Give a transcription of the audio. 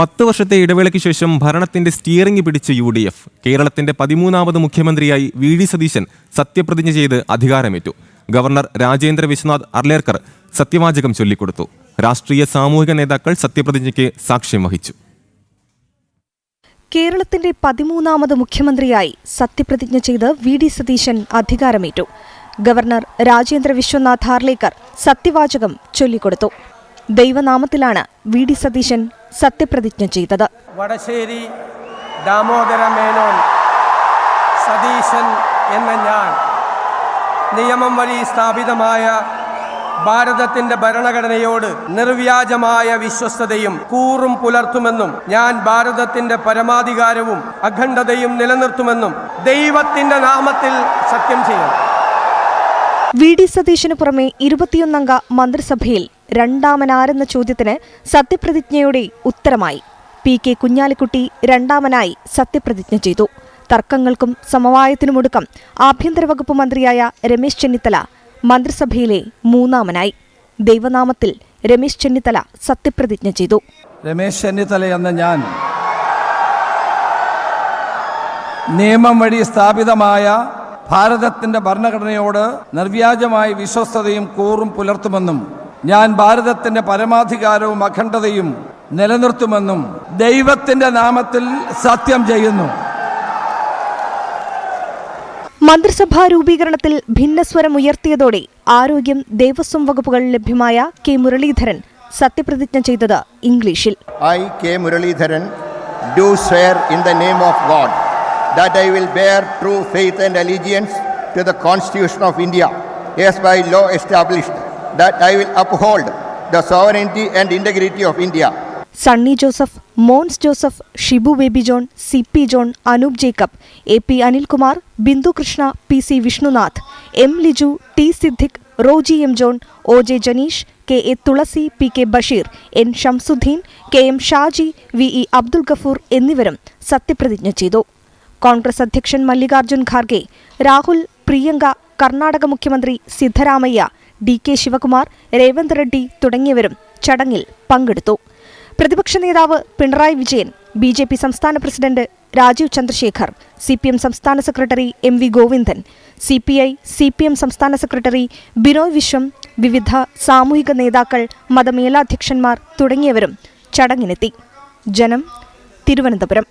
10 വർഷത്തെ ഇടവേളയ്ക്ക് ശേഷം ഭരണത്തിന്റെ സ്റ്റിയറിംഗ് പിടിച്ച് UDF. കേരളത്തിന്റെ 13ാമത് മുഖ്യമന്ത്രിയായി VD സതീശൻ സത്യപ്രതിജ്ഞ ചെയ്ത് അധികാരമേറ്റു. ഗവർണർ രാജേന്ദ്ര വിശ്വനാഥ് അർലേക്കർ സത്യവാചകം ചൊല്ലിക്കൊടുത്തു. രാഷ്ട്രീയ സാമൂഹിക നേതാക്കൾ സത്യപ്രതിജ്ഞയ്ക്ക് സാക്ഷ്യം വഹിച്ചു. കേരളത്തിന്റെ 13ാമത് മുഖ്യമന്ത്രിയായി സത്യപ്രതിജ്ഞ ചെയ്ത് VD സതീശൻ അധികാരമേറ്റു. ഗവർണർ രാജേന്ദ്ര വിശ്വനാഥ് അർലേക്കർ സത്യവാചകം ചൊല്ലിക്കൊടുത്തു. ദൈവനാമത്തിലാണ് VD സതീശൻ സത്യപ്രതിജ്ഞ ചെയ്തത്. വടശ്ശേരി ദാമോദര മേനോൻ സതീശൻ എന്ന ഞാൻ നിയമം വഴി സ്ഥാപിതമായ ഭാരതത്തിന്റെ ഭരണഘടനയോട് നിർവ്യാജമായ വിശ്വസ്തതയും കൂറും പുലർത്തുമെന്നും ഞാൻ ഭാരതത്തിന്റെ പരമാധികാരവും അഖണ്ഡതയും നിലനിർത്തുമെന്നും ദൈവത്തിന്റെ നാമത്തിൽ സത്യം ചെയ്യും. VD സതീശന് പുറമെ 21 അംഗ മന്ത്രിസഭയിൽ രണ്ടാമനാരെന്ന ചോദ്യത്തിന് സത്യപ്രതിജ്ഞയുടെ ഉത്തരമായി. PK കുഞ്ഞാലിക്കുട്ടി രണ്ടാമനായി സത്യപ്രതിജ്ഞ ചെയ്തു. തർക്കങ്ങൾക്കും സമവായത്തിനുമൊടുക്കം ആഭ്യന്തര വകുപ്പ് മന്ത്രിയായ രമേശ് ചെന്നിത്തല മന്ത്രിസഭയിലെ 3ാമനായി. ദൈവനാമത്തിൽ രമേശ് ചെന്നിത്തല സത്യപ്രതിജ്ഞ ചെയ്തു. രമേശ് ചെന്നിത്തല എന്ന ഞാൻ നിയമം വഴി സ്ഥാപിതമായ ഭാരതത്തിന്റെ ഭരണഘടനയോട് നിർവ്യാജമായ വിശ്വസ്തതയും കൂറും പുലർത്തുമെന്നും ഞാൻ ഭാരതത്തിന്റെ പരമാധികാരവും അഖണ്ഡതയും നിലനിർത്തുമെന്നും ദൈവത്തിന്റെ നാമത്തിൽ സത്യം ചെയ്യുന്നു. മന്ത്രിസഭാ രൂപീകരണത്തിൽ ഭിന്നസ്വരമുയർത്തിയതോടെ ആരോഗ്യം, ദേവസ്വം വകുപ്പുകൾ ലഭ്യമായ K. മുരളീധരൻ സത്യപ്രതിജ്ഞ ചെയ്തത് ഇംഗ്ലീഷിൽ. I, K. Muralidharan, do swear in the name of God that I will bear true faith and allegiance to the Constitution of India, as by law established, that I will uphold the sovereignty and integrity of India. Sunny Joseph, Mons Joseph, Shibu Baby John, CP John, Anoop Jacob, AP Anilkumar, Bindu Krishna, PC Vishnunath, M. Liju, T. Siddique, Roji M. John, OJ Janeesh, KA Thulasi, PK Basheer, N. Shamsuddin, KM Shaji, VE Abdul Gafoor എന്നിവരും സത്യപ്രതിജ്ഞ ചെയ്തു. കോൺഗ്രസ് അധ്യക്ഷൻ മല്ലികാർജ്ജുൻ ഖാർഗെ, രാഹുൽ, പ്രിയങ്ക, കർണാടക മുഖ്യമന്ത്രി Siddaramaiah, DK Shivakumar, Revanth Reddy തുടങ്ങിയവരും ചടങ്ങിൽ പങ്കെടുത്തു. പ്രതിപക്ഷ നേതാവ് പിണറായി വിജയൻ, BJP സംസ്ഥാന പ്രസിഡന്റ് രാജീവ് ചന്ദ്രശേഖർ, CPM സംസ്ഥാന secretary MV Govindan, CPI, CPM സംസ്ഥാന സെക്രട്ടറി ബിനോയ് വിശ്വം, വിവിധ സാമൂഹിക നേതാക്കൾ, മതമേലാധ്യക്ഷന്മാർ തുടങ്ങിയവരും ചടങ്ങിനെത്തി. ജനം, തിരുവനന്തപുരം.